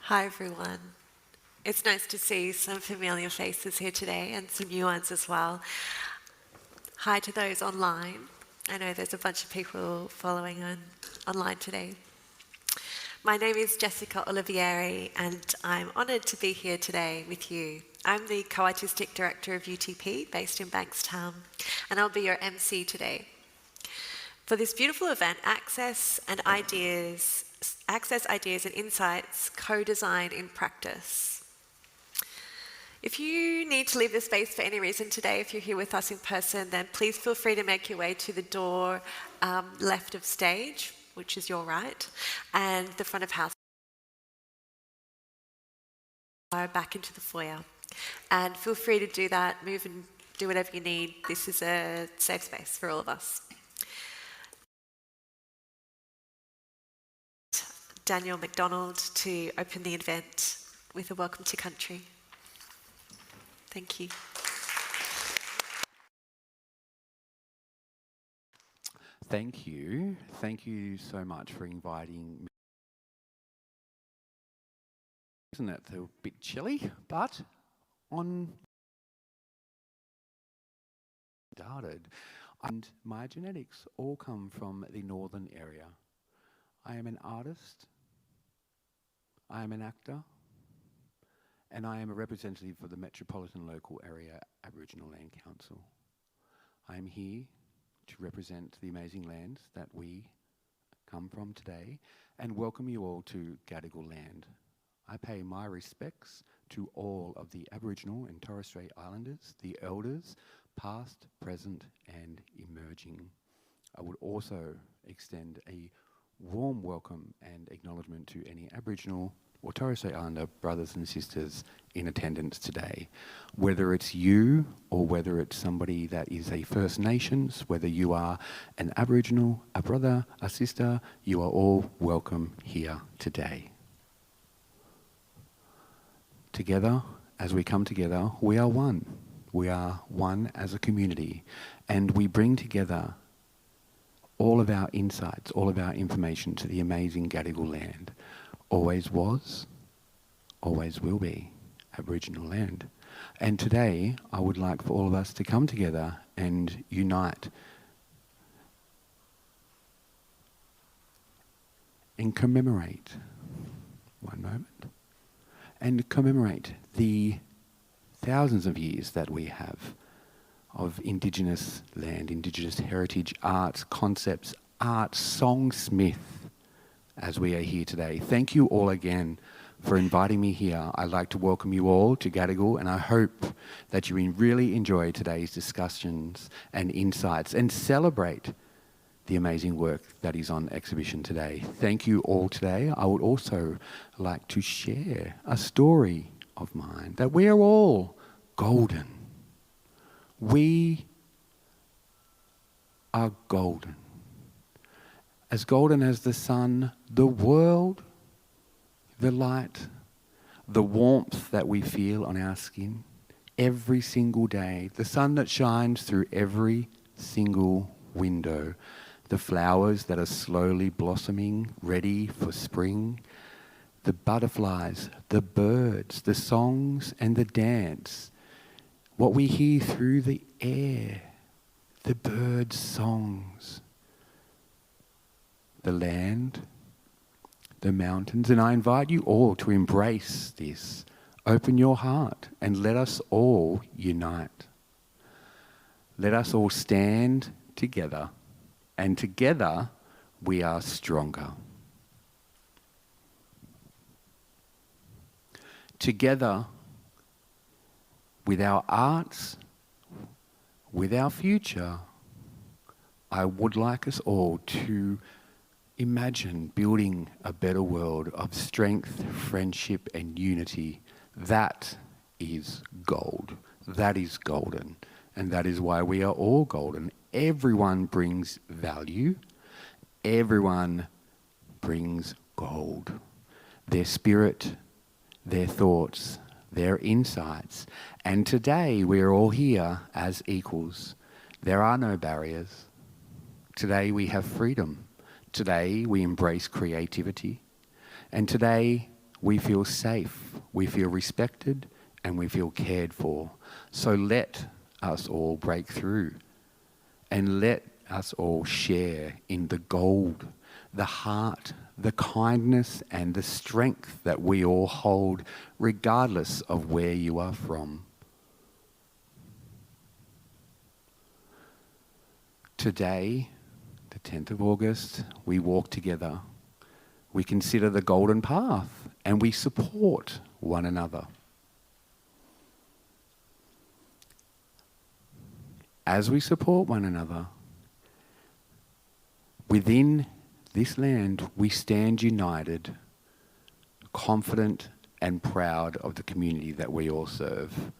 Hi everyone. It's nice to see some familiar faces here today and some new ones as well. Hi to those online. I know there's a bunch of people following online today. My name is Jessica Olivieri and I'm honoured to be here today with you. I'm the co-artistic director of UTP based in Bankstown and I'll be your MC today. For this beautiful event, access ideas and insights co-design in practice. If you need to leave the space for any reason today, if you're here with us in person, then please feel free to make your way to the door left of stage, which is your right, and the front of house back into the foyer. And feel free to do that, move and do whatever you need. This is a safe space for all of us. Daniel McDonald to open the event with a welcome to country. Thank you. Thank you. Thank you so much for inviting me. Isn't it a bit chilly? But and my genetics all come from the northern area. I am an artist, I am an actor, and I am a representative for the Metropolitan Local Area Aboriginal Land Council. I am here to represent the amazing lands that we come from today and welcome you all to Gadigal land. I pay my respects to all of the Aboriginal and Torres Strait Islanders, the elders, past, present and emerging. I would also extend a warm welcome and acknowledgement to any Aboriginal or Torres Strait Islander brothers and sisters in attendance today. Whether it's you or whether it's somebody that is a First Nations, whether you are an Aboriginal, a brother, a sister, you are all welcome here today. Together, as we come together, we are one. We are one as a community, and we bring together all of our insights, all of our information to the amazing Gadigal land. Always was, always will be Aboriginal land. And today, I would like for all of us to come together and unite and commemorate, one moment, and commemorate the thousands of years that we have of Indigenous land, Indigenous heritage, arts, concepts, art, Songsmiths, as we are here today. Thank you all again for inviting me here. I'd like to welcome you all to Gadigal, and I hope that you really enjoy today's discussions and insights and celebrate the amazing work that is on exhibition today. Thank you all today. I would also like to share a story of mine, that we are all golden. We are golden. As golden as the sun, the world, the light, the warmth that we feel on our skin every single day, the sun that shines through every single window, the flowers that are slowly blossoming, ready for spring, the butterflies, the birds, the songs and the dance, what we hear through the air, the birds' songs, the land, the mountains, and I invite you all to embrace this. Open your heart and let us all unite. Let us all stand together, and together we are stronger. Together, with our arts, with our future, I would like us all to imagine building a better world of strength, friendship and unity. That is gold. That is golden. And that is why we are all golden. Everyone brings value. Everyone brings gold. Their spirit, their thoughts, their insights. And today we are all here as equals. There are no barriers. Today we have freedom. Today we embrace creativity. And today we feel safe, we feel respected, and we feel cared for. So let us all break through and let us all share in the gold, the heart, the kindness and the strength that we all hold regardless of where you are from. Today, the 10th of August, we walk together. We consider the golden path and we support one another. As we support one another, within this land we stand united, confident and proud of the community that we all serve.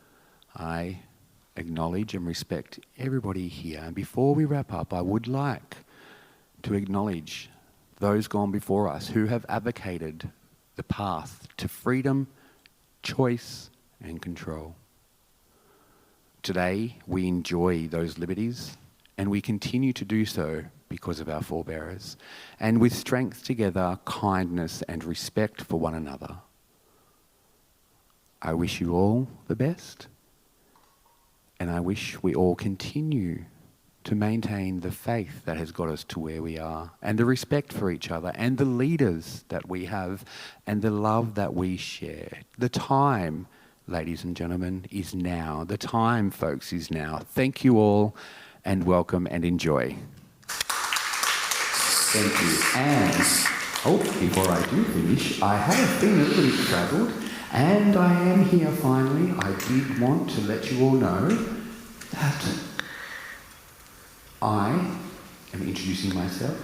I acknowledge and respect everybody here. And before we wrap up, I would like to acknowledge those gone before us who have advocated the path to freedom, choice and control. Today, we enjoy those liberties and we continue to do so because of our forebearers, and with strength together, kindness and respect for one another. I wish you all the best, and I wish we all continue to maintain the faith that has got us to where we are, and the respect for each other, and the leaders that we have, and the love that we share. The time, ladies and gentlemen, is now. The time, folks, is now. Thank you all, and welcome and enjoy. Thank you. And, before I do finish, I have been a little bit travelled, and I am here finally. I did want to let you all know that I am introducing myself.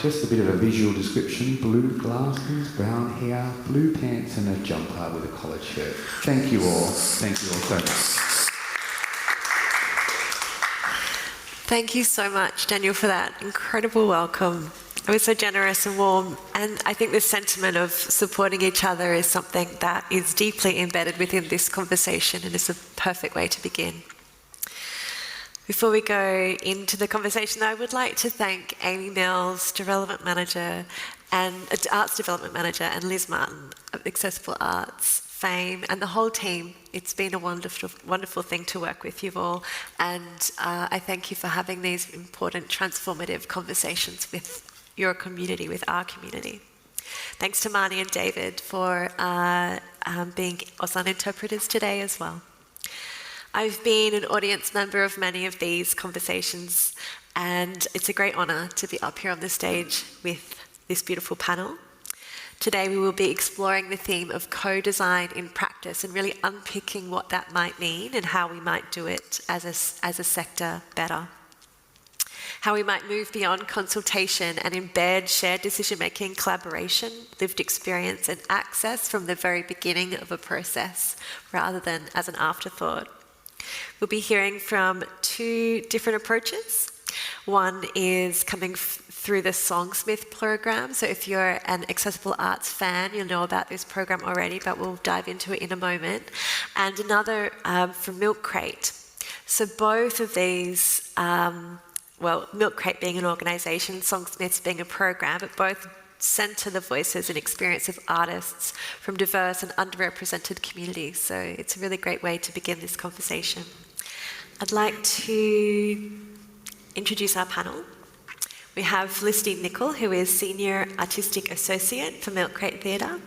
Just a bit of a visual description: blue glasses, brown hair, blue pants and a jumper with a collared shirt. Thank you all. Thank you all so much. Thank you so much, Daniel, for that incredible welcome. It was so generous and warm, and I think this sentiment of supporting each other is something that is deeply embedded within this conversation, and is a perfect way to begin. Before we go into the conversation, I would like to thank Amy Mills, Development Manager and Arts Development Manager, and Liz Martin of Accessible Arts Fame, and the whole team. It's been a wonderful, wonderful thing to work with you all, and I thank you for having these important, transformative conversations with your community, with our community. Thanks to Marnie and David for being Auslan interpreters today as well. I've been an audience member of many of these conversations, and it's a great honour to be up here on the stage with this beautiful panel. Today we will be exploring the theme of co-design in practice and really unpicking what that might mean and how we might do it as a sector better. How we might move beyond consultation and embed shared decision-making, collaboration, lived experience and access from the very beginning of a process rather than as an afterthought. We'll be hearing from two different approaches. One is coming through the Songsmiths program. So if you're an accessible arts fan, you'll know about this program already, but we'll dive into it in a moment. And another from Milk Crate. So both of these, Milk Crate being an organisation, Songsmiths being a program, but both centre the voices and experience of artists from diverse and underrepresented communities. So it's a really great way to begin this conversation. I'd like to introduce our panel. We have Felicity Nicol, who is Senior Artistic Associate for Milk Crate Theatre.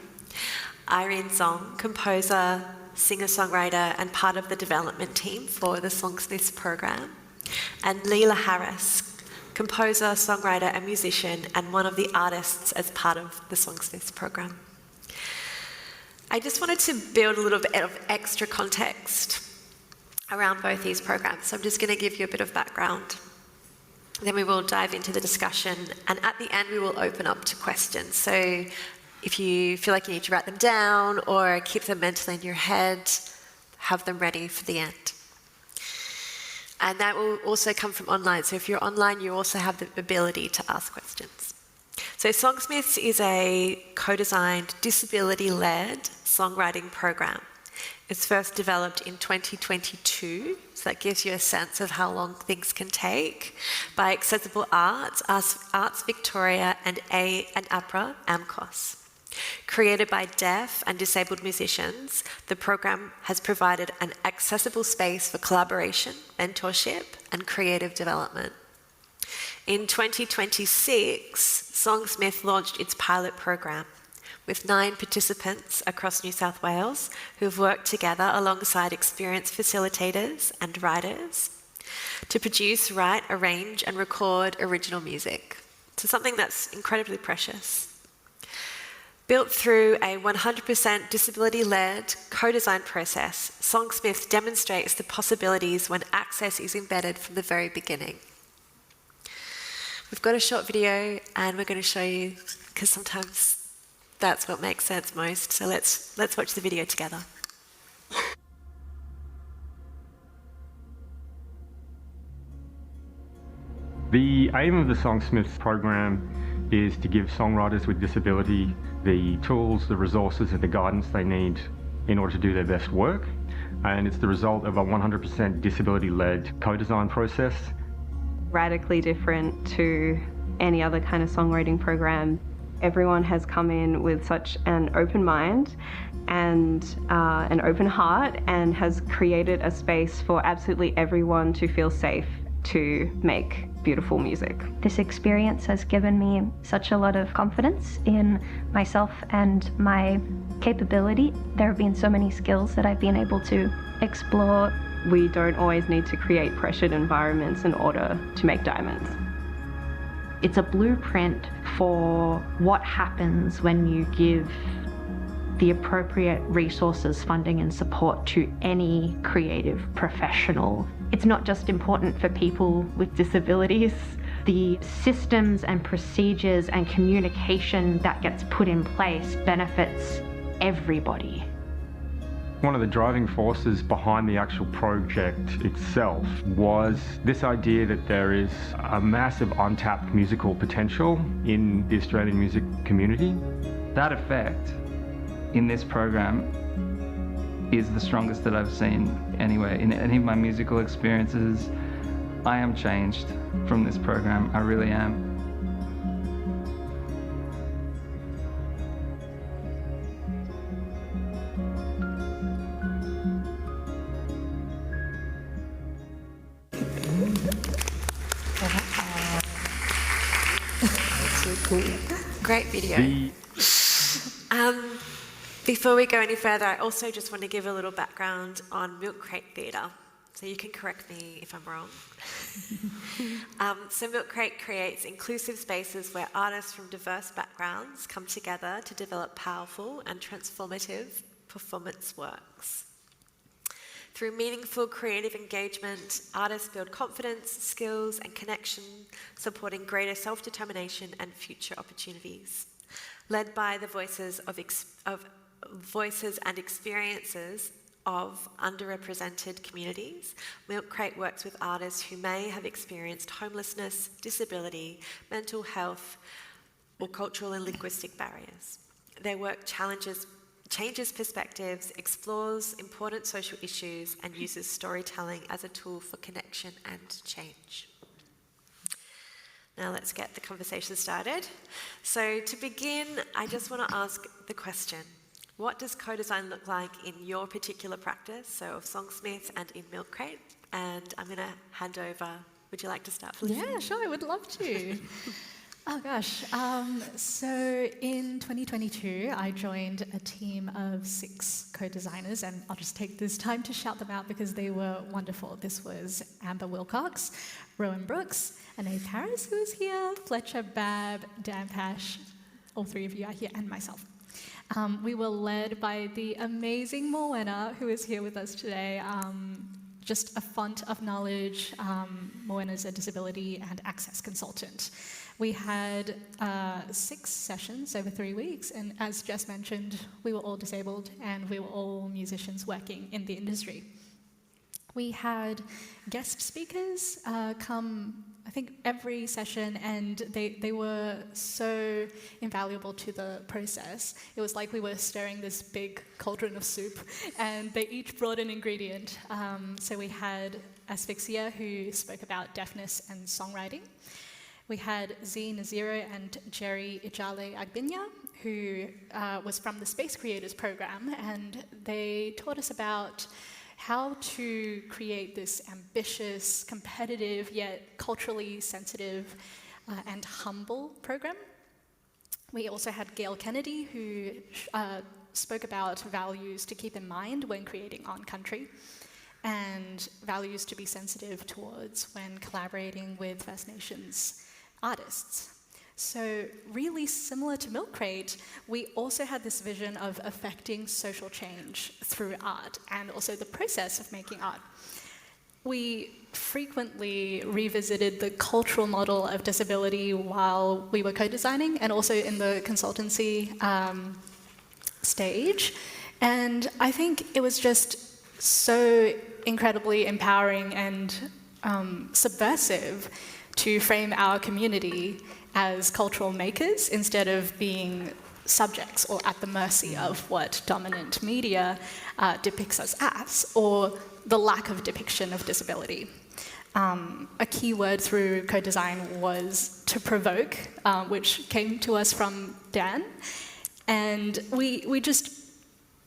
Irene Zhong, composer, singer-songwriter and part of the development team for the Songsmiths program. And Leila Harris, composer, songwriter and musician, and one of the artists as part of the Songsmiths program. I just wanted to build a little bit of extra context around both these programs. So I'm just going to give you a bit of background. Then we will dive into the discussion, and at the end we will open up to questions. So if you feel like you need to write them down or keep them mentally in your head, have them ready for the end. And that will also come from online. So if you're online, you also have the ability to ask questions. So Songsmiths is a co-designed, disability-led songwriting program. It's first developed in 2022, so that gives you a sense of how long things can take, by Accessible Arts, Arts Victoria and APRA, AMCOS. Created by deaf and disabled musicians, the program has provided an accessible space for collaboration, mentorship, and creative development. In 2026, Songsmiths launched its pilot program with 9 participants across New South Wales who have worked together alongside experienced facilitators and writers to produce, write, arrange, and record original music. So something that's incredibly precious. Built through a 100% disability-led co-design process, Songsmiths demonstrates the possibilities when access is embedded from the very beginning. We've got a short video and we're going to show you, because sometimes that's what makes sense most. So let's watch the video together. The aim of the Songsmiths program is to give songwriters with disability the tools, the resources and the guidance they need in order to do their best work. And it's the result of a 100% disability-led co-design process. Radically different to any other kind of songwriting program. Everyone has come in with such an open mind and an open heart and has created a space for absolutely everyone to feel safe to make beautiful music. This experience has given me such a lot of confidence in myself and my capability. There have been so many skills that I've been able to explore. We don't always need to create pressured environments in order to make diamonds. It's a blueprint for what happens when you give the appropriate resources, funding and support to any creative professional. It's not just important for people with disabilities. The systems and procedures and communication that gets put in place benefits everybody. One of the driving forces behind the actual project itself was this idea that there is a massive untapped musical potential in the Australian music community. That effect in this program is the strongest that I've seen anywhere. In any of my musical experiences, I am changed from this program. I really am. Great video. Before we go any further, I also just want to give a little background on Milk Crate Theatre, so you can correct me if I'm wrong. So Milk Crate creates inclusive spaces where artists from diverse backgrounds come together to develop powerful and transformative performance works. Through meaningful creative engagement, artists build confidence, skills and connection, supporting greater self-determination and future opportunities. Led by the voices and experiences of underrepresented communities, Milk Crate works with artists who may have experienced homelessness, disability, mental health, or cultural and linguistic barriers. Their work changes perspectives, explores important social issues, and uses storytelling as a tool for connection and change. Now let's get the conversation started. So to begin, I just want to ask the question, what does co-design look like in your particular practice, so of Songsmiths and in Milk Crate? And I'm going to hand over. Would you like to start, Felicity? Yeah, sure, I would love to. Oh gosh, so in 2022 I joined a team of 6 co-designers, and I'll just take this time to shout them out because they were wonderful. This was Amber Wilcox, Rowan Brooks, Anae Paris, who is here, Fletcher Babb, Dan Pash, all 3 of you are here, and myself. We were led by the amazing Morwenna, who is here with us today. Just a font of knowledge. Morwenna's a disability and access consultant. We had 6 sessions over 3 weeks, and as Jess mentioned, we were all disabled and we were all musicians working in the industry. We had guest speakers come, I think, every session, and they were so invaluable to the process. It was like we were stirring this big cauldron of soup, and they each brought an ingredient. So we had Asphyxia, who spoke about deafness and songwriting. We had Z Naziro and Jerry Ijale Agbinya, who was from the Space Creators program, and they taught us about how to create this ambitious, competitive, yet culturally sensitive and humble program. We also had Gail Kennedy, who spoke about values to keep in mind when creating on country, and values to be sensitive towards when collaborating with First Nations artists. So really similar to Milk Crate, we also had this vision of affecting social change through art and also the process of making art. We frequently revisited the cultural model of disability while we were co-designing and also in the consultancy stage. And I think it was just so incredibly empowering and subversive to frame our community as cultural makers instead of being subjects or at the mercy of what dominant media depicts us as, or the lack of depiction of disability. A key word through co-design was to provoke, which came to us from Dan. And we just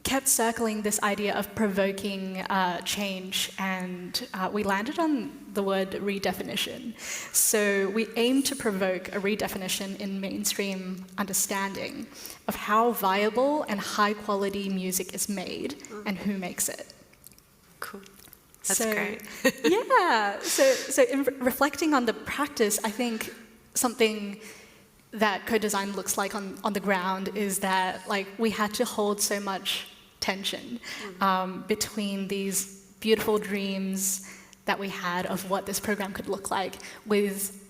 kept circling this idea of provoking change, and we landed on the word redefinition. So we aim to provoke a redefinition in mainstream understanding of how viable and high quality music is made and who makes it. Cool. That's great. Yeah. So in reflecting on the practice, I think something that co-design looks like on the ground is that like we had to hold so much tension between these beautiful dreams that we had of what this program could look like, with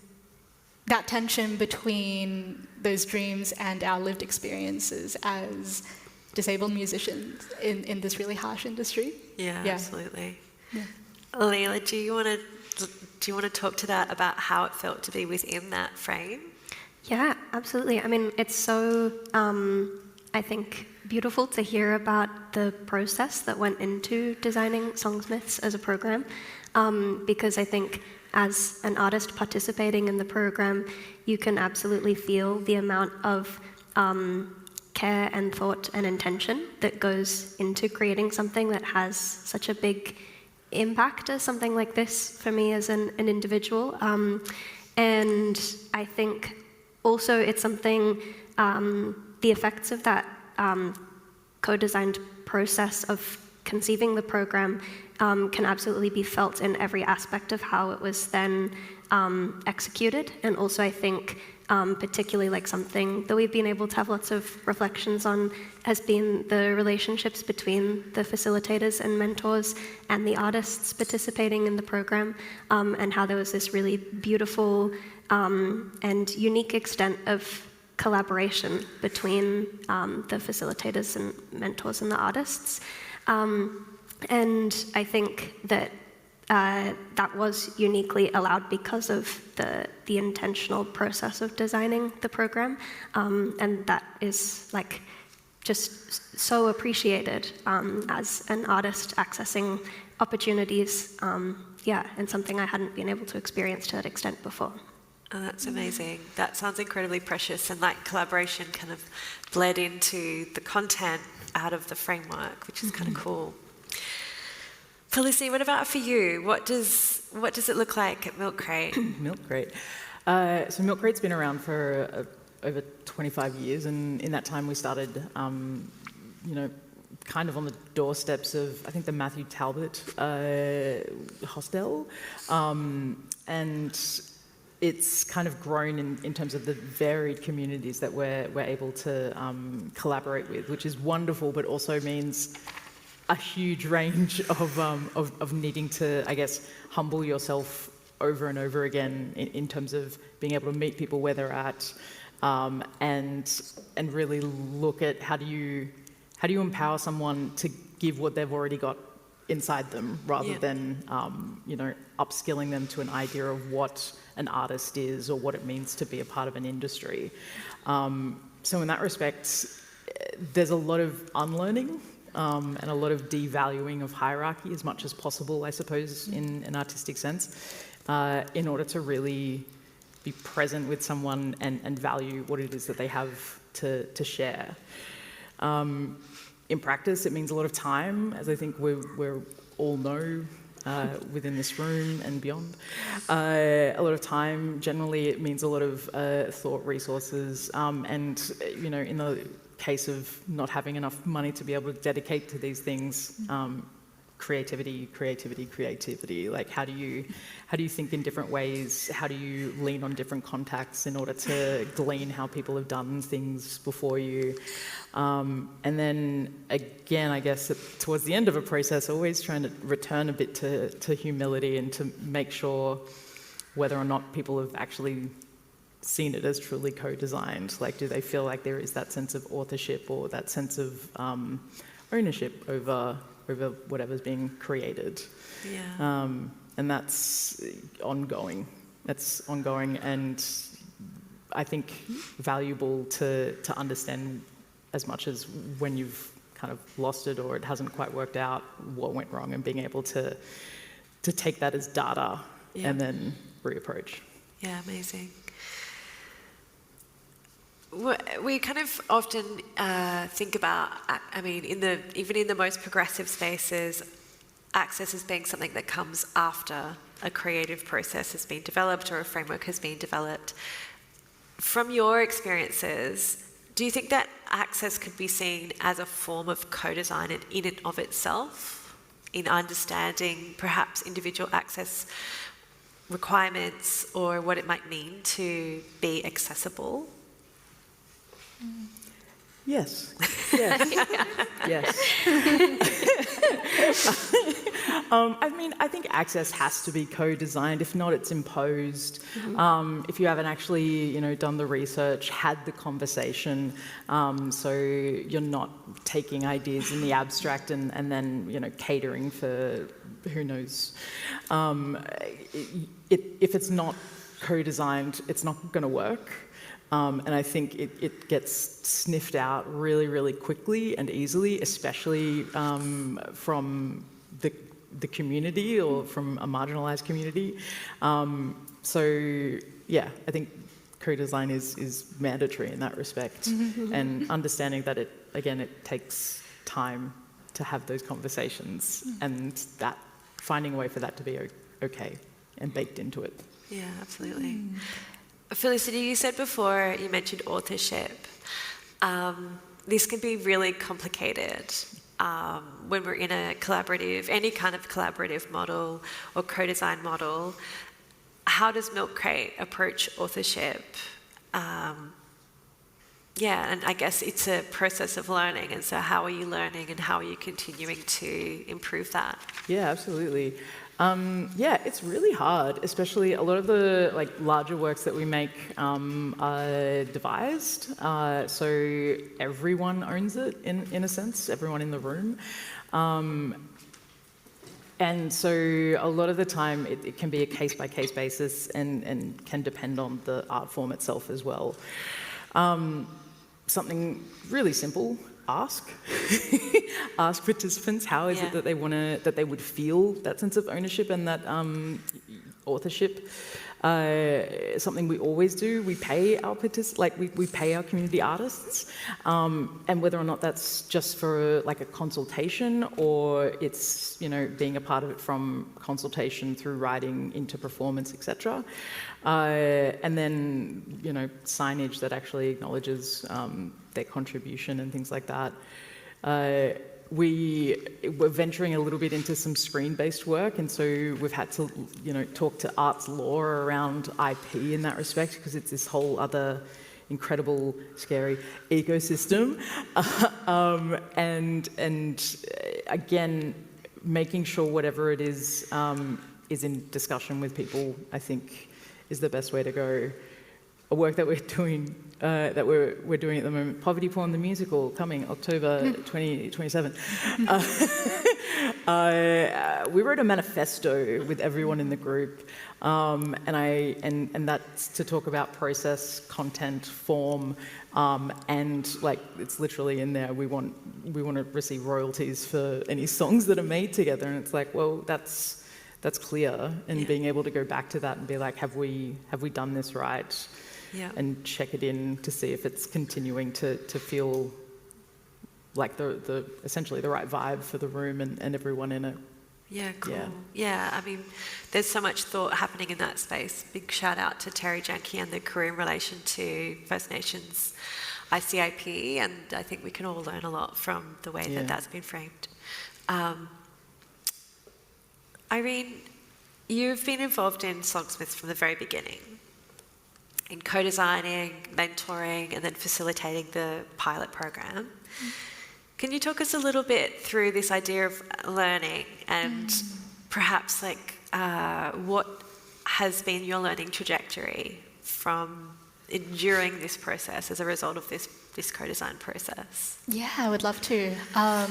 that tension between those dreams and our lived experiences as disabled musicians in this really harsh industry. Yeah, absolutely. Yeah. Leila, do you want to talk to that about how it felt to be within that frame? Yeah, absolutely. I mean, it's so, I think, beautiful to hear about the process that went into designing Songsmiths as a program, because I think as an artist participating in the program, you can absolutely feel the amount of care and thought and intention that goes into creating something that has such a big impact as something like this for me as an individual. And I think also it's something, the effects of that co-designed process of conceiving the program can absolutely be felt in every aspect of how it was then executed. And also I think particularly like something that we've been able to have lots of reflections on has been the relationships between the facilitators and mentors and the artists participating in the program, and how there was this really beautiful and unique extent of collaboration between the facilitators and mentors and the artists. And I think that that was uniquely allowed because of the intentional process of designing the program, and that is like just so appreciated as an artist accessing opportunities, and something I hadn't been able to experience to that extent before. Oh, that's amazing. That sounds incredibly precious, and like collaboration kind of bled into the content out of the framework, which is kind of cool. Felicity, what about for you? What does it look like at Milk Crate? Milk Crate. So Milk Crate's been around for over 25 years, and in that time we started, kind of on the doorsteps of, I think, the Matthew Talbot hostel, and it's kind of grown in terms of the varied communities that we're able to collaborate with, which is wonderful, but also means a huge range of needing to, I guess, humble yourself over and over again in terms of being able to meet people where they're at, and really look at how do you empower someone to give what they've already got inside them, rather than upskilling them to an idea of what an artist is or what it means to be a part of an industry. So in that respect, there's a lot of unlearning and a lot of devaluing of hierarchy as much as possible, I suppose, in an artistic sense, in order to really be present with someone and value what it is that they have to share. In practice, it means a lot of time, as I think we're all know within this room and beyond. A lot of time, generally, it means a lot of thought resources, and in the case of not having enough money to be able to dedicate to these things, creativity. Like, how do you think in different ways? How do you lean on different contacts in order to glean how people have done things before you? And then again, I guess towards the end of a process, always trying to return a bit to humility and to make sure whether or not people have actually seen it as truly co-designed. Like, do they feel like there is that sense of authorship or that sense of ownership over whatever's being created? Yeah. And that's ongoing. That's ongoing, and I think valuable to understand as much as when you've kind of lost it or it hasn't quite worked out, what went wrong, and being able to take that as data and then reapproach. Yeah, amazing. We kind of often think about, I mean, even in the most progressive spaces, access as being something that comes after a creative process has been developed or a framework has been developed. From your experiences, do you think that access could be seen as a form of co-design in and of itself, in understanding perhaps individual access requirements or what it might mean to be accessible? Yes. Yes. I think access has to be co-designed. If not, it's imposed. If you haven't actually, done the research, had the conversation, so you're not taking ideas in the abstract and then, catering for who knows. If it's not co-designed, it's not going to work. And I think it gets sniffed out really, really quickly and easily, especially from the community or from a marginalised community. I think co-design is mandatory in that respect, and understanding that it takes time to have those conversations, and that finding a way for that to be okay and baked into it. Yeah, absolutely. Felicity, you said before, you mentioned authorship. This can be really complicated when we're in a collaborative, any kind of collaborative model or co-design model. How does Milk Crate approach authorship? And I guess it's a process of learning, and so how are you learning and how are you continuing to improve that? Yeah, absolutely. It's really hard, especially a lot of the larger works that we make are devised, so everyone owns it in a sense, everyone in the room. And so a lot of the time it can be a case-by-case basis and can depend on the art form itself as well. Something really simple. Ask participants how is it that they would feel that sense of ownership and that authorship. Something we always do. We pay our we pay our community artists, and whether or not that's just for a consultation or it's being a part of it from consultation through writing into performance, etc. And then signage that actually acknowledges their contribution and things like that. We're venturing a little bit into some screen-based work, and so we've had to, talk to arts law around IP in that respect, because it's this whole other incredible, scary ecosystem. And again, making sure whatever it is in discussion with people, I think, is the best way to go. A work that we're doing we're doing at the moment, Poverty Porn the Musical, coming October 2027. We wrote a manifesto with everyone in the group, and that's to talk about process, content, form, and it's literally in there. We want to receive royalties for any songs that are made together, and it's well, that's clear, and being able to go back to that and be have we done this right? and check it in to see if it's continuing to feel like the essentially the right vibe for the room and everyone in it. Yeah, cool. Yeah, I mean, there's so much thought happening in that space. Big shout out to Terry Janke and the crew in relation to First Nations ICIP, and I think we can all learn a lot from the way that that's been framed. Irene, you've been involved in Songsmiths from the very beginning, in co-designing, mentoring, and then facilitating the pilot program. Can you talk us a little bit through this idea of learning and perhaps what has been your learning trajectory from enduring this process as a result of this co-design process? Yeah, I would love to. I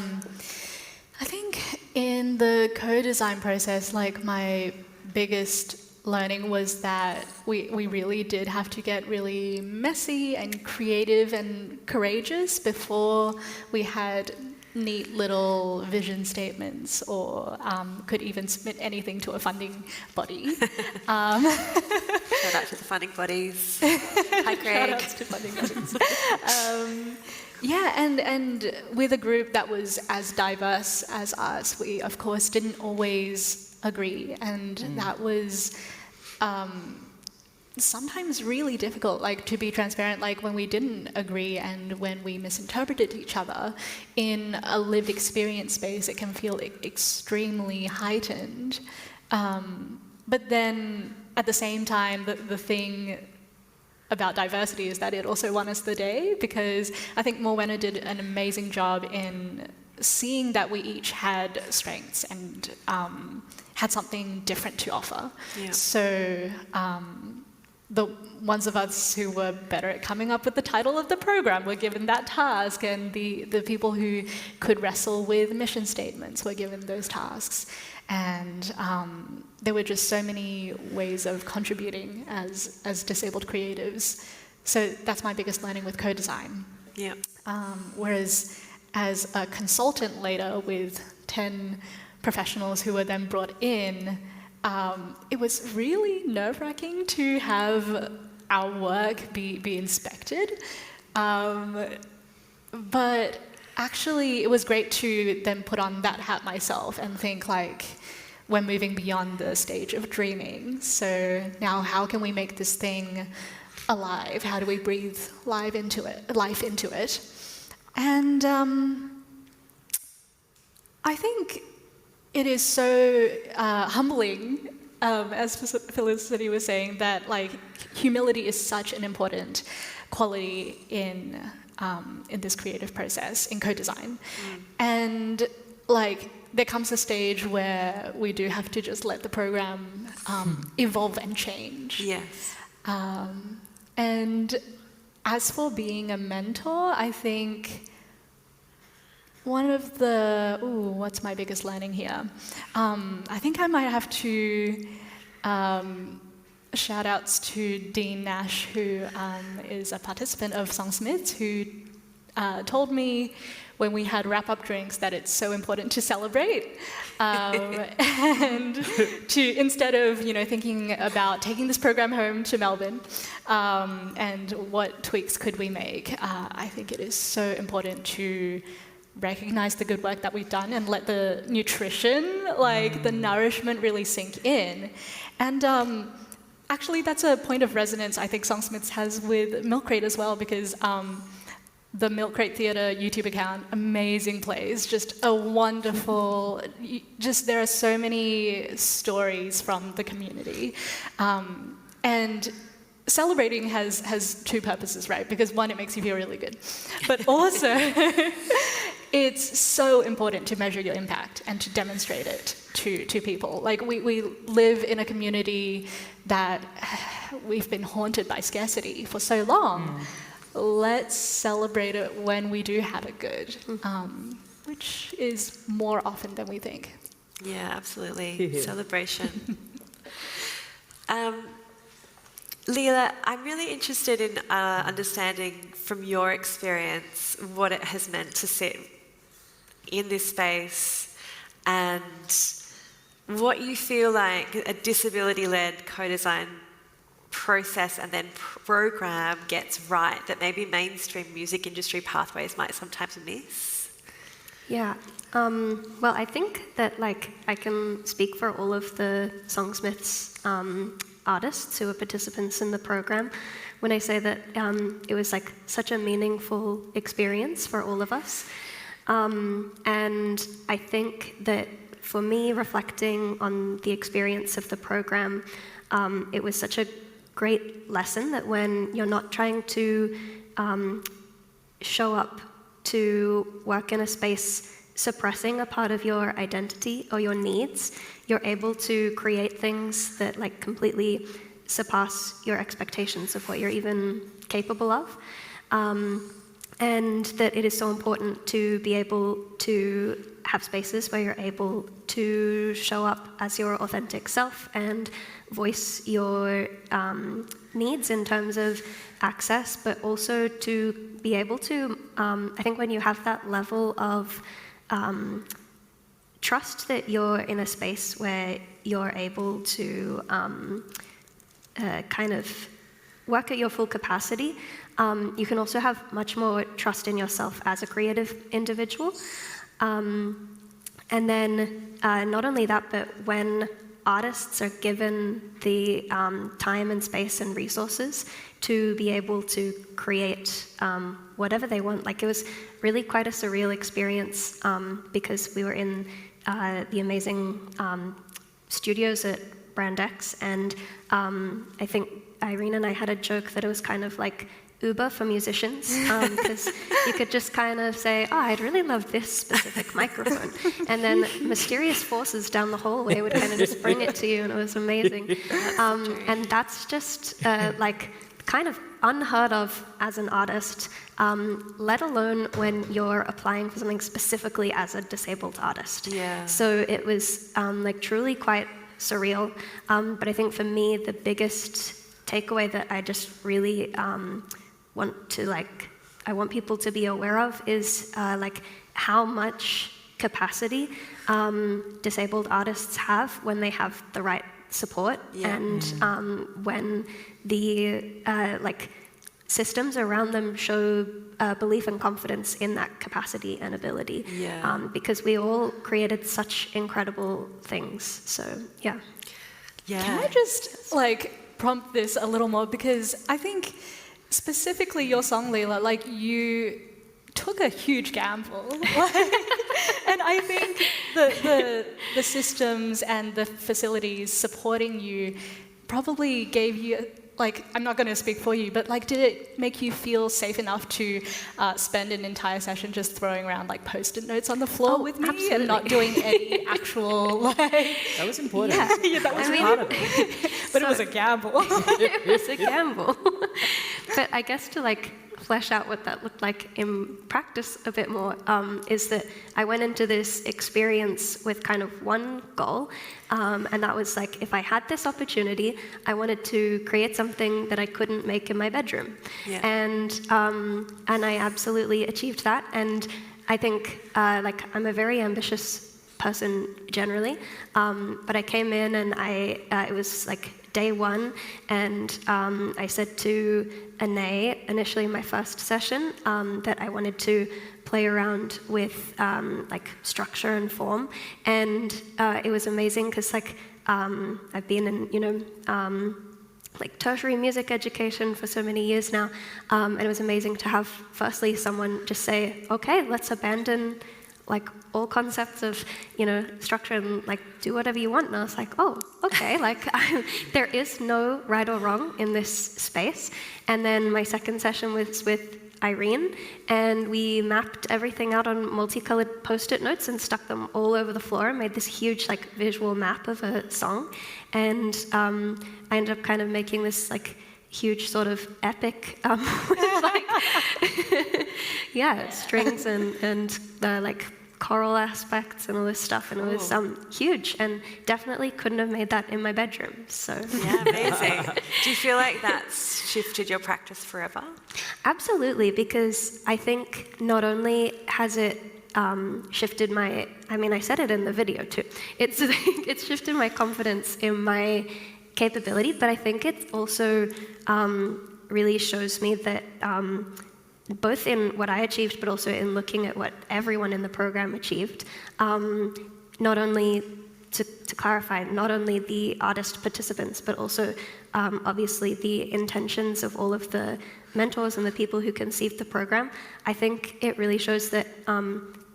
think in the co-design process, my biggest learning was that we really did have to get really messy and creative and courageous before we had neat little vision statements or could even submit anything to a funding body. Shout out to the funding bodies. Hi, Craig. Shout outs to funding bodies. And with a group that was as diverse as us, we of course didn't always agree, and that was sometimes really difficult, to be transparent, when we didn't agree and when we misinterpreted each other in a lived experience space, it can feel extremely heightened. But then at the same time, the thing about diversity is that it also won us the day, because I think Morwenna did an amazing job in seeing that we each had strengths and had something different to offer. Yeah. So the ones of us who were better at coming up with the title of the program were given that task, and the people who could wrestle with mission statements were given those tasks. And there were just so many ways of contributing as disabled creatives. So that's my biggest learning with co-design. Yeah. Whereas as a consultant later with 10 professionals who were then brought in, it was really nerve-wracking to have our work be inspected. But actually, it was great to then put on that hat myself and think we're moving beyond the stage of dreaming. So now how can we make this thing alive? How do we breathe life into it? And I think it is so humbling, as Felicity was saying, that humility is such an important quality in this creative process, in co-design. And there comes a stage where we do have to just let the program evolve and change. Yes. And as for being a mentor, I think one of the, what's my biggest learning here? I think I might have to shout outs to Dean Nash, who is a participant of Songsmiths, who told me when we had wrap-up drinks that it's so important to celebrate, and to, instead of thinking about taking this program home to Melbourne and what tweaks could we make, I think it is so important to recognize the good work that we've done and let the nutrition, the nourishment really sink in. And actually that's a point of resonance I think Songsmiths has with Milk Crate as well, because the Milk Crate Theatre YouTube account, amazing plays, just a wonderful, there are so many stories from the community. And celebrating has two purposes, right? Because one, it makes you feel really good. But also, it's so important to measure your impact and to demonstrate it to people. We live in a community that we've been haunted by scarcity for so long. Let's celebrate it when we do have it good, which is more often than we think. Yeah, absolutely. Celebration. Leila, I'm really interested in understanding from your experience what it has meant to sit in this space and what you feel like a disability-led co-design process and then program gets right that maybe mainstream music industry pathways might sometimes miss? Yeah. Well, I think that I can speak for all of the Songsmiths artists who are participants in the program when I say that it was such a meaningful experience for all of us. And I think that for me, reflecting on the experience of the program, it was such a great lesson that when you're not trying to show up to work in a space suppressing a part of your identity or your needs, you're able to create things that completely surpass your expectations of what you're even capable of. And that it is so important to be able to have spaces where you're able to show up as your authentic self and voice your needs in terms of access, but also to be able to, I think when you have that level of trust that you're in a space where you're able to kind of work at your full capacity, you can also have much more trust in yourself as a creative individual. And then not only that, but when artists are given the time and space and resources to be able to create whatever they want. It was really quite a surreal experience because we were in the amazing studios at Brand X, and I think Irene and I had a joke that it was kind of like Uber for musicians, because you could just kind of say, oh, I'd really love this specific microphone. And then mysterious forces down the hallway would kind of just bring it to you, and it was amazing. And that's just kind of unheard of as an artist, let alone when you're applying for something specifically as a disabled artist. Yeah. So it was truly quite surreal. But I think for me, the biggest takeaway that I just really I want people to be aware of is how much capacity disabled artists have when they have the right support, and when the systems around them show belief and confidence in that capacity and ability. Because we all created such incredible things. So yeah. Can I just prompt this a little more, because I think specifically your song, Leila, you took a huge gamble. And I think the systems and the facilities supporting you probably gave you, I'm not going to speak for you, but did it make you feel safe enough to spend an entire session just throwing around Post-it notes on the floor with me, absolutely. and not doing any actual That was important. Yeah, that was part of it. But it was a gamble. It was a gamble. But I guess to flesh out what that looked like in practice a bit more, is that I went into this experience with kind of one goal, and that was if I had this opportunity, I wanted to create something that I couldn't make in my bedroom. And I absolutely achieved that. And I think I'm a very ambitious person generally, but I came in and it was day one, and I said to Ane, initially in my first session, that I wanted to play around with structure and form, and it was amazing because I've been in tertiary music education for so many years now, and it was amazing to have firstly someone just say, okay, let's abandon all concepts of, structure and do whatever you want. And I was oh, okay, there is no right or wrong in this space. And then my second session was with Irene, and we mapped everything out on multicolored Post-it notes and stuck them all over the floor and made this huge visual map of a song. And I ended up kind of making this huge sort of epic with strings and choral aspects and all this stuff, and it was huge, and definitely couldn't have made that in my bedroom. So yeah, amazing. Do you feel like that's shifted your practice forever? Absolutely, because I think not only has it shifted I said it in the video too, it's shifted my confidence in my capability, but I think it also really shows me that both in what I achieved, but also in looking at what everyone in the program achieved, not only to clarify, not only the artist participants, but also obviously the intentions of all of the mentors and the people who conceived the program. I think it really shows that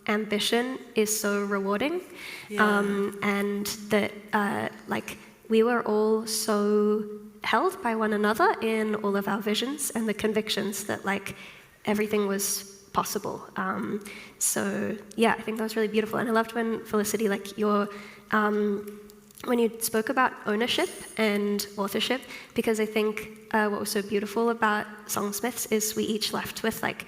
ambition is so rewarding, and that like we were all so held by one another in all of our visions and the convictions that like everything was possible. So yeah, I think that was really beautiful, and I loved when Felicity, like your when you spoke about ownership and authorship, because I think what was so beautiful about Songsmiths is we each left with like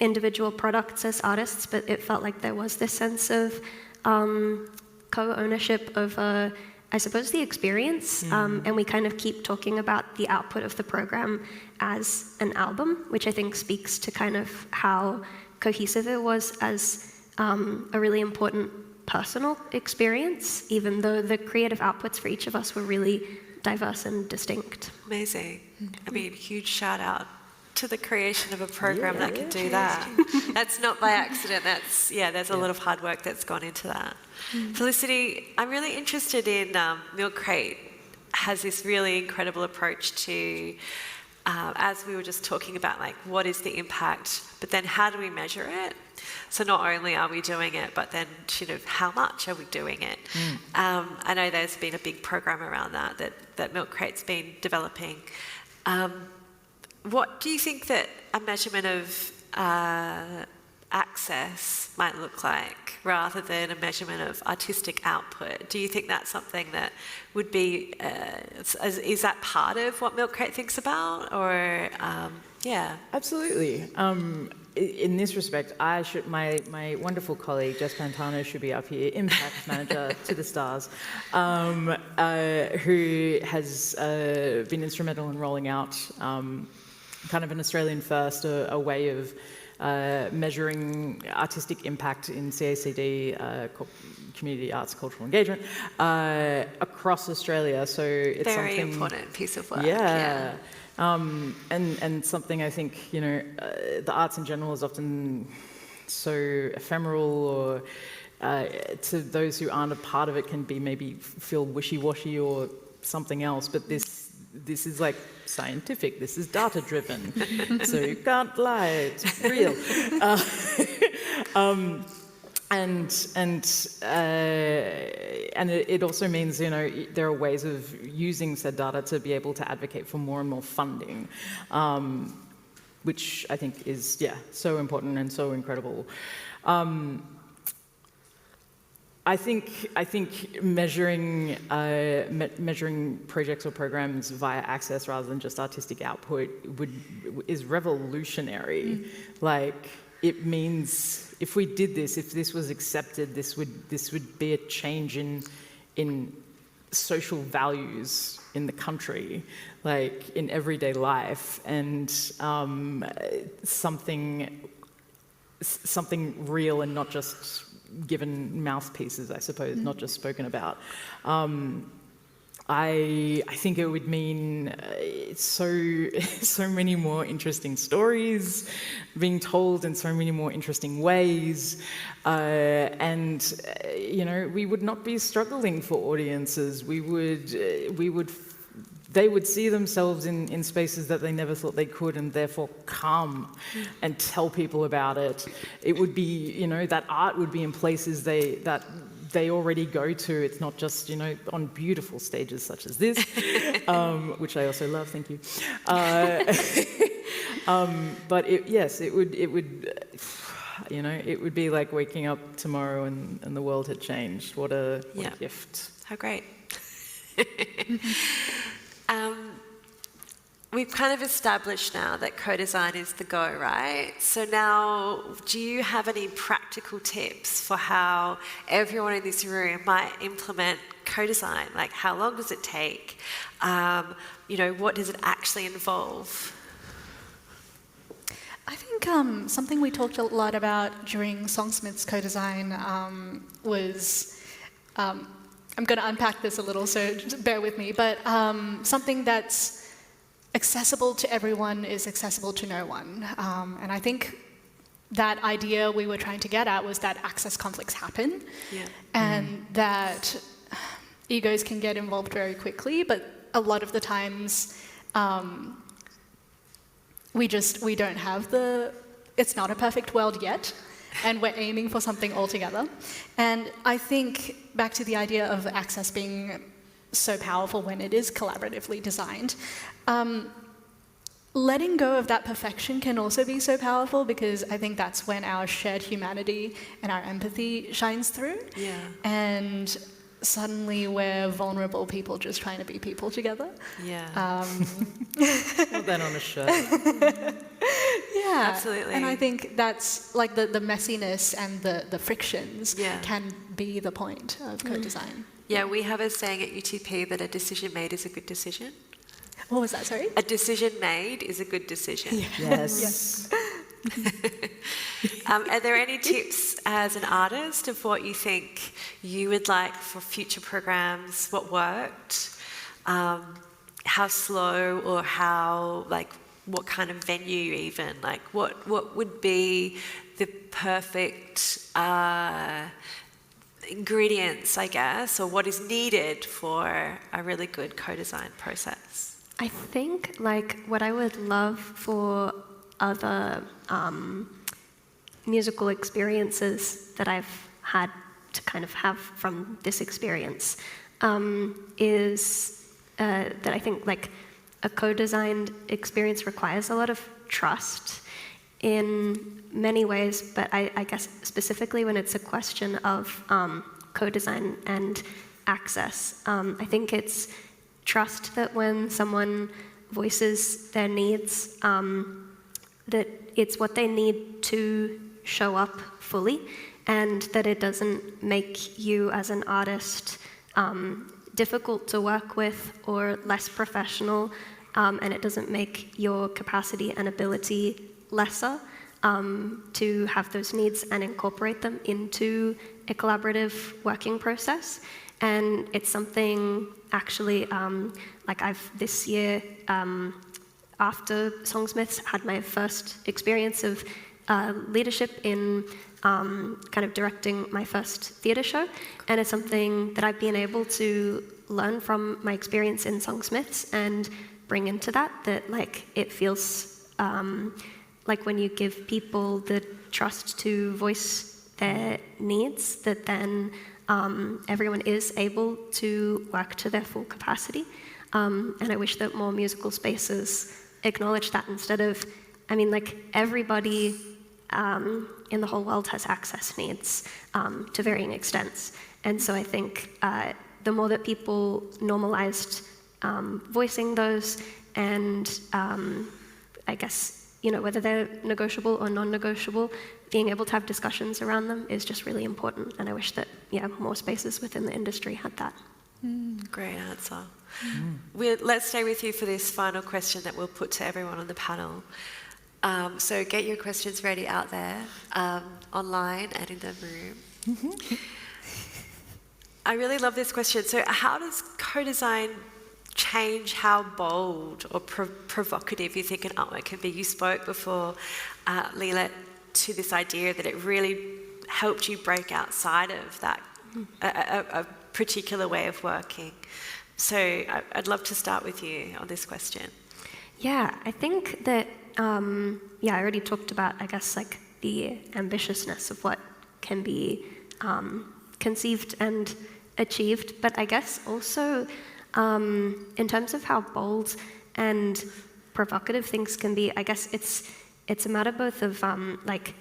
individual products as artists, but it felt like there was this sense of co-ownership of, I suppose, the experience, and we kind of keep talking about the output of the program as an album, which I think speaks to kind of how cohesive it was as a really important personal experience, even though the creative outputs for each of us were really diverse and distinct. Amazing. I mean, huge shout out to the creation of a program that can do that. That's not by accident. That's, there's a lot of hard work that's gone into that. Felicity, I'm really interested in Milk Crate has this really incredible approach to, as we were just talking about, like what is the impact, but then how do we measure it? So not only are we doing it, but then sort of how much are we doing it? I know there's been a big program around that Milk Crate's been developing. What do you think that a measurement of access might look like rather than a measurement of artistic output? Do you think that's something that would be, is that part of what Milk Crate thinks about, or, Absolutely. In this respect, my wonderful colleague, Jess Pantano, should be up here, impact manager to the stars, who has been instrumental in rolling out kind of an Australian first, a way of measuring artistic impact in CACD, community arts, cultural engagement, across Australia. So it's very something, important piece of work. And something I think, the arts in general is often so ephemeral, or to those who aren't a part of it can be maybe feel wishy-washy or something else, but this is like scientific, this is data-driven, so you can't lie, it's real. And it also means, there are ways of using said data to be able to advocate for more and more funding, which I think is, so important and so incredible. I think measuring projects or programs via access rather than just artistic output is revolutionary. Like, it means if we did this, if this was accepted, this would be a change in social values in the country, like in everyday life, and something real and not just given mouthpieces, I suppose, not just spoken about. I think it would mean so many more interesting stories being told in so many more interesting ways, and we would not be struggling for audiences. They would see themselves in spaces that they never thought they could, and therefore come and tell people about it. It would be, that art would be in places that they already go to. It's not just, on beautiful stages such as this, which I also love, thank you. But it would be like waking up tomorrow and the world had changed. What a gift. How great. We've kind of established now that co-design is the go, right? So now, do you have any practical tips for how everyone in this room might implement co-design? Like, how long does it take? What does it actually involve? I think something we talked a lot about during Songsmiths co-design was I'm going to unpack this a little, so just bear with me, but something that's accessible to everyone is accessible to no one. And I think that idea we were trying to get at was that access conflicts happen, and that egos can get involved very quickly, but a lot of the times we don't have it's not a perfect world yet, and we're aiming for something altogether. And I think back to the idea of access being so powerful when it is collaboratively designed. Letting go of that perfection can also be so powerful, because I think that's when our shared humanity and our empathy shines through. Yeah. And suddenly we're vulnerable people just trying to be people together. Yeah. Well, then on a shirt. Yeah. Absolutely. And I think that's like the messiness and the frictions can be the point of co-design. Yeah, we have a saying at UTP that a decision made is a good decision. What was that, sorry? A decision made is a good decision. Yes. Are there any tips as an artist of what you think you would like for future programs? What worked? How slow, or how, like, what kind of venue even? Like, what would be the perfect ingredients, I guess, or what is needed for a really good co-design process? I think, like, what I would love for other musical experiences that I've had to kind of have from this experience is that I think, like, a co-designed experience requires a lot of trust in many ways, but I guess specifically when it's a question of co-design and access. I think it's trust that when someone voices their needs, that it's what they need to show up fully, and that it doesn't make you as an artist difficult to work with or less professional, and it doesn't make your capacity and ability lesser to have those needs and incorporate them into a collaborative working process. And it's something actually, like I've this year, after Songsmiths, had my first experience of leadership in kind of directing my first theatre show, and it's something that I've been able to learn from my experience in Songsmiths and bring into that like it feels like when you give people the trust to voice their needs, that then everyone is able to work to their full capacity. And I wish that more musical spaces acknowledge that, instead of, I mean, like, everybody in the whole world has access needs to varying extents. And so I think the more that people normalized voicing those, and I guess, you know, whether they're negotiable or non-negotiable, being able to have discussions around them is just really important. And I wish that, more spaces within the industry had that. Great answer. Let's stay with you for this final question that we'll put to everyone on the panel. So get your questions ready out there, online and in the room. I really love this question. So how does co-design change how bold or provocative you think an artwork can be? You spoke before, Leila, to this idea that it really helped you break outside of that, a particular way of working. So I'd love to start with you on this question. Yeah, I think that, I already talked about, I guess, like, the ambitiousness of what can be conceived and achieved, but I guess also in terms of how bold and provocative things can be, I guess it's a matter both of like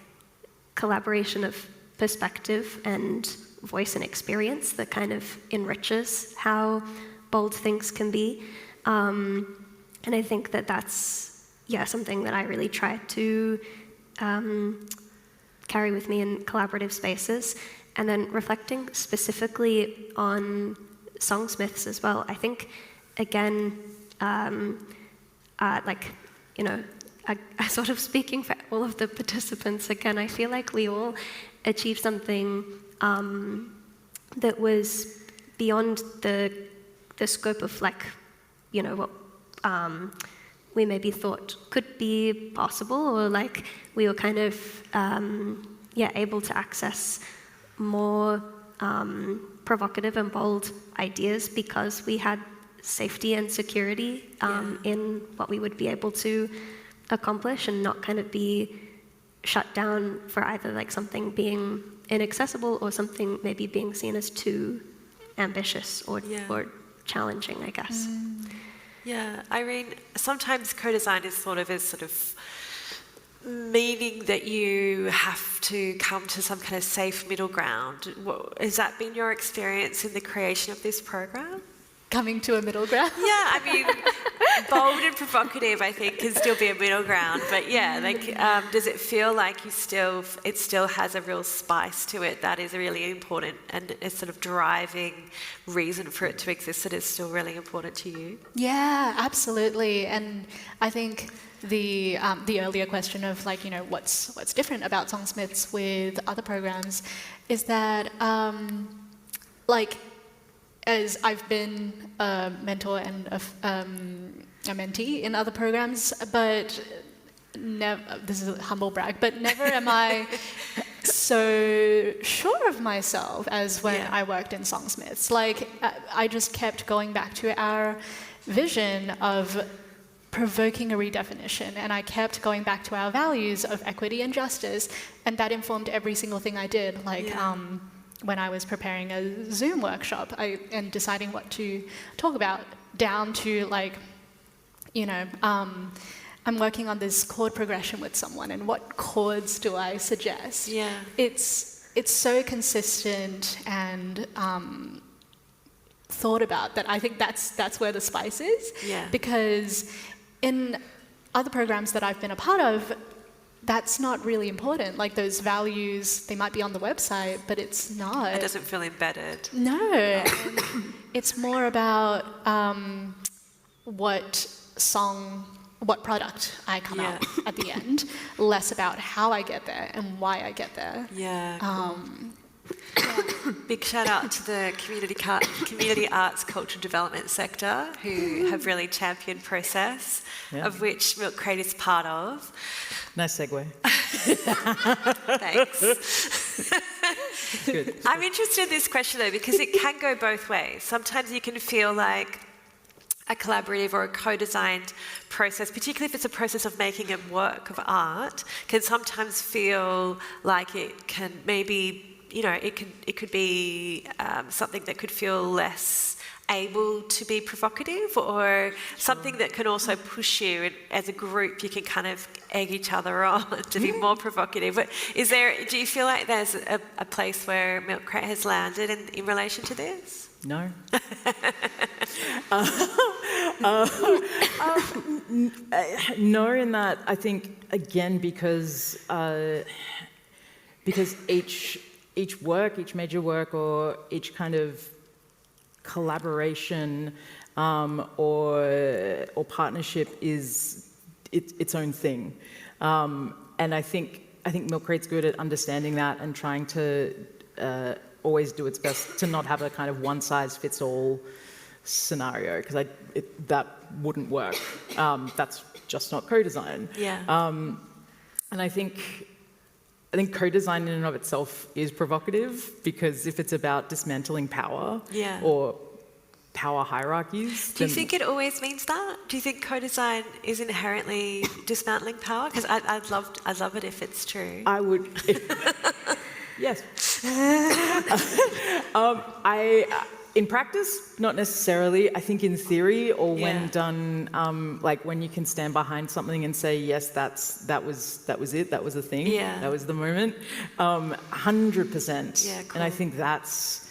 collaboration of perspective and voice and experience that kind of enriches how bold things can be. And I think that that's, something that I really try to carry with me in collaborative spaces. And then reflecting specifically on Songsmiths as well, I think, again, I sort of speaking for all of the participants, again, I feel like we all achieved something that was beyond the scope of like, you know, what we maybe thought could be possible, or like we were kind of able to access more provocative and bold ideas because we had safety and security in what we would be able to accomplish, and not kind of be shut down for either like something being inaccessible or something maybe being seen as too ambitious or challenging, I guess. Yeah, Irene, sometimes co-design is thought of as sort of meaning that you have to come to some kind of safe middle ground. Has that been your experience in the creation of this program? Coming to a middle ground? Yeah, I mean, bold and provocative, I think, can still be a middle ground. But yeah, like, does it feel like it still has a real spice to it that is really important, and a sort of driving reason for it to exist that is still really important to you? Yeah, absolutely. And I think the earlier question of like, you know, what's different about Songsmiths with other programs is that like, as I've been a mentor and a mentee in other programs, but never, this is a humble brag, but never am I so sure of myself as when I worked in Songsmiths. Like, I just kept going back to our vision of provoking a redefinition, and I kept going back to our values of equity and justice, and that informed every single thing I did. Like, when I was preparing a Zoom workshop and deciding what to talk about, down to like, you know, I'm working on this chord progression with someone, and what chords do I suggest? Yeah, it's so consistent and thought about that. I think that's where the spice is. Yeah, because in other programs that I've been a part of, that's not really important. Like, those values, they might be on the website, but it's not. It doesn't feel embedded. No. It's more about what product I come out at the end, less about how I get there and why I get there. Yeah. Big shout out to the community arts cultural development sector, who have really championed process, of which Milk Crate is part of. Nice segue. Thanks. Good. I'm interested in this question though, because it can go both ways. Sometimes you can feel like a collaborative or a co-designed process, particularly if it's a process of making a work of art, can sometimes feel like it can maybe, you know, it could be something that could feel less able to be provocative, or something that can also push you, and as a group you can kind of egg each other on to be more provocative. But do you feel like there's a place where Milk Crate has landed in relation to this? No. No, in that I think, again, because each work, each major work, or each kind of collaboration or partnership is its own thing, and I think Milk Crate's good at understanding that and trying to always do its best to not have a kind of one-size-fits-all scenario, because that wouldn't work. That's just not co-design. Yeah. And I think co-design in and of itself is provocative, because if it's about dismantling power or power hierarchies. Do you think it always means that? Do you think co-design is inherently dismantling power? Because I'd love it if it's true. I would. Yes. In practice, not necessarily. I think in theory, or when done, like when you can stand behind something and say, yes, that was it, that was the thing, that was the moment, 100%. Yeah, cool. And I think that's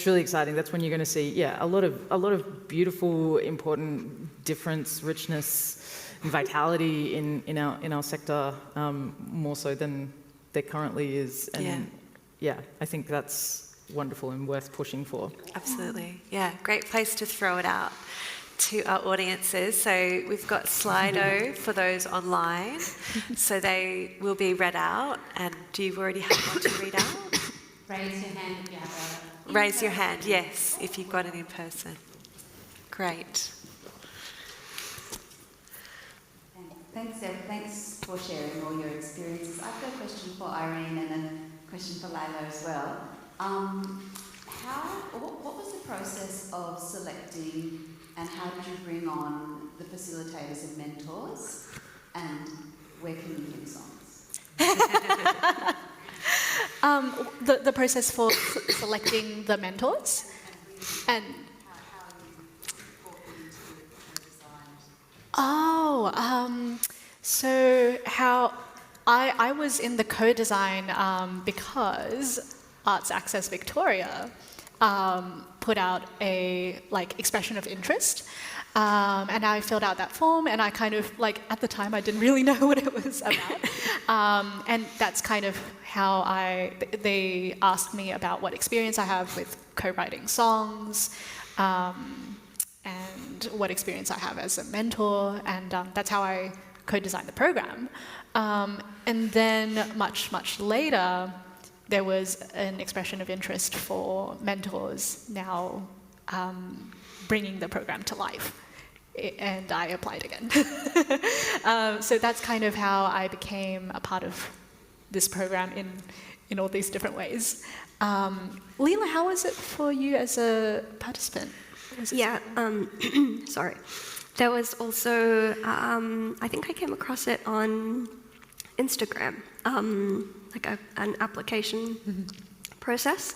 really exciting. That's when you're going to see, a lot of beautiful, important difference, richness, and vitality in our sector, more so than there currently is. And I think that's wonderful and worth pushing for. Absolutely. Yeah, great place to throw it out to our audiences. So we've got Slido for those online, so they will be read out. And do you already have one to read out? Raise your hand if you have raise your hand, yes, if you've got it in person. Great. Thanks, Deb. Thanks for sharing all your experiences. I've got a question for Irene and then a question for Leila as well. What was the process of selecting and how did you bring on the facilitators and mentors, and where can you hear the songs? The process for selecting the mentors and so how I was in the co-design because Arts Access Victoria put out a expression of interest, and I filled out that form, and I kind of at the time I didn't really know what it was about, and that's kind of how they asked me about what experience I have with co-writing songs, and what experience I have as a mentor, and that's how I co-designed the program. And then much later, there was an expression of interest for mentors now bringing the program to life. And I applied again. So that's kind of how I became a part of this program in all these different ways. Leila, how was it for you as a participant? Yeah, sorry. There was also, I think I came across it on Instagram, an application process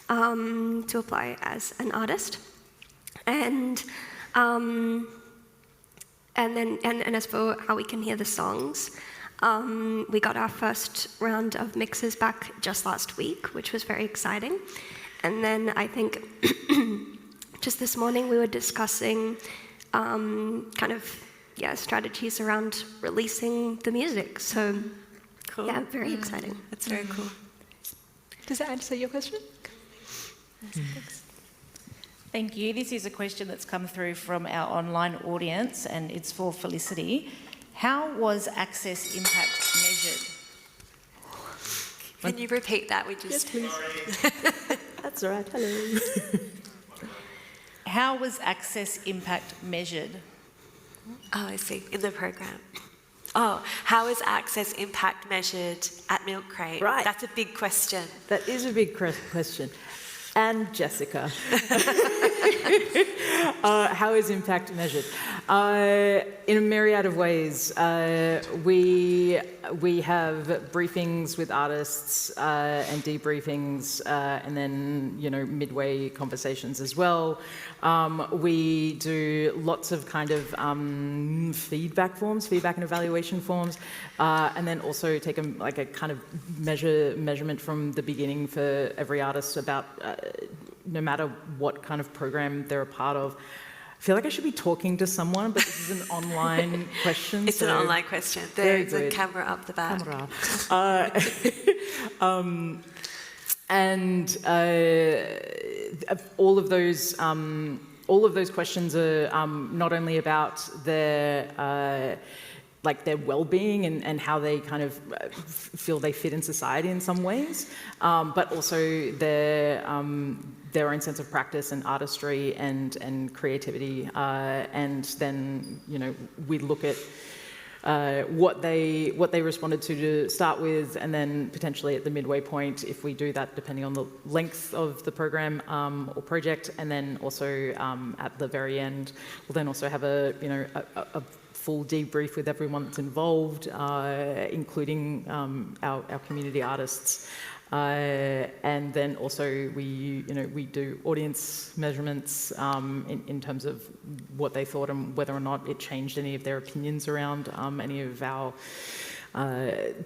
to apply as an artist. And as for how we can hear the songs, we got our first round of mixes back just last week, which was very exciting. And then I think just this morning we were discussing strategies around releasing the music. So, cool. Yeah, very exciting. That's very cool. Does that answer your question? Thanks. Thank you. This is a question that's come through from our online audience, and it's for Felicity. How was access impact measured? Can you repeat that? Yes, please. That's all right. Hello. How was access impact measured? Oh, I see. In the program. Oh, how is access impact measured at Milk Crate? Right. That's a big question. That is a big question. And Jessica. How is impact measured? In a myriad of ways. We have briefings with artists and debriefings, and then midway conversations as well. We do lots of kind of feedback and evaluation forms, and then also take a kind of measurement from the beginning for every artist about no matter what kind of program they're a part of. I feel like I should be talking to someone, but this is an online question. It's an online question. There's a camera up the back. And all of those questions are not only about their well-being and how they kind of feel they fit in society in some ways, but also their own sense of practice and artistry and creativity, and then we look at what they responded to start with, and then potentially at the midway point, if we do that, depending on the length of the program or project, and then also at the very end, we'll then also have a full debrief with everyone that's involved, including our community artists. And then also we do audience measurements in terms of what they thought and whether or not it changed any of their opinions around any of our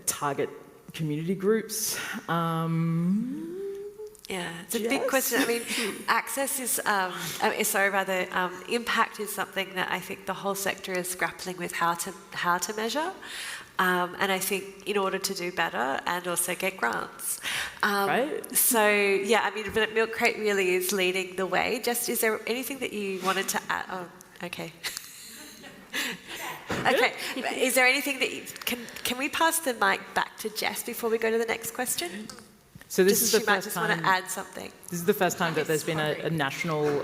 target community groups. Yeah, it's a big question. I mean, access is, impact is something that I think the whole sector is grappling with how to measure. And I think in order to do better and also get grants. Right? So, yeah, I mean, but Milk Crate really is leading the way. Just, is there anything that you wanted to add? Oh, okay. Okay, is there anything that can we pass the mic back to Jess before we go to the next question? So this is the she might first just time. want to add something. This is the first time that there's been a national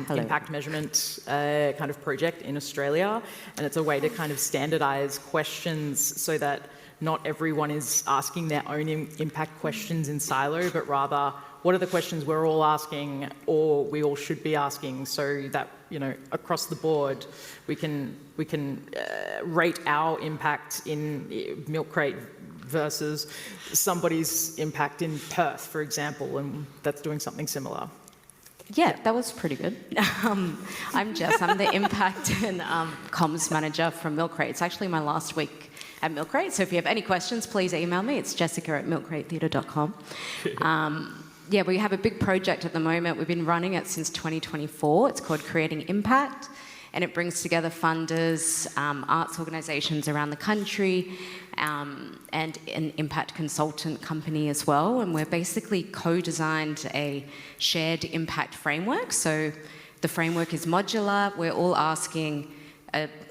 impact measurement kind of project in Australia, and it's a way to kind of standardise questions so that not everyone is asking their own impact questions in silo, but rather what are the questions we're all asking, or we all should be asking, so that, you know, across the board we can rate our impact in Milk Crate versus somebody's impact in Perth, for example, and that's doing something similar. Yeah, that was pretty good. I'm Jess. I'm the Impact and Comms Manager from Milk Crate. It's actually my last week at Milk Crate, so if you have any questions, please email me. It's jessica@milkcratetheatre.com. Yeah, we have a big project at the moment. We've been running it since 2024. It's called Creating Impact, and it brings together funders, arts organisations around the country, and an impact consultant company as well. And we're basically co-designed a shared impact framework. So the framework is modular. We're all asking,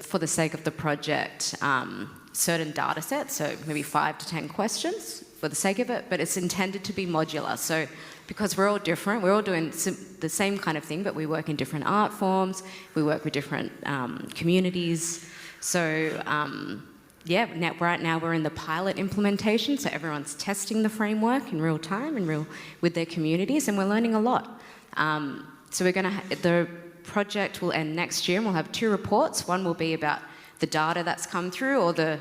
for the sake of the project, certain data sets, so maybe 5 to 10 questions for the sake of it, but it's intended to be modular. So because we're all different, we're all doing the same kind of thing, but we work in different art forms, we work with different communities. So right now we're in the pilot implementation, so everyone's testing the framework in real time and with their communities, and we're learning a lot. So the project will end next year, and we'll have 2 reports. One will be about the data that's come through, or the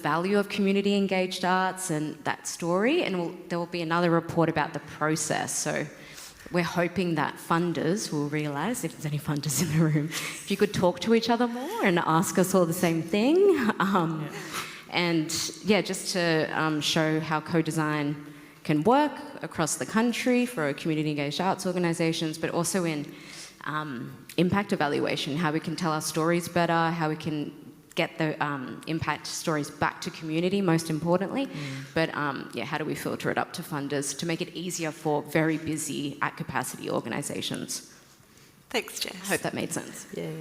value of community engaged arts and that story, and there will be another report about the process. So we're hoping that funders will realise, if there's any funders in the room, if you could talk to each other more and ask us all the same thing. And yeah, just to show how co-design can work across the country for community engaged arts organisations, but also in impact evaluation, how we can tell our stories better, how we can get the impact stories back to community, most importantly. But how do we filter it up to funders to make it easier for very busy at capacity organisations? Thanks, Jess. I hope that made sense. Yeah.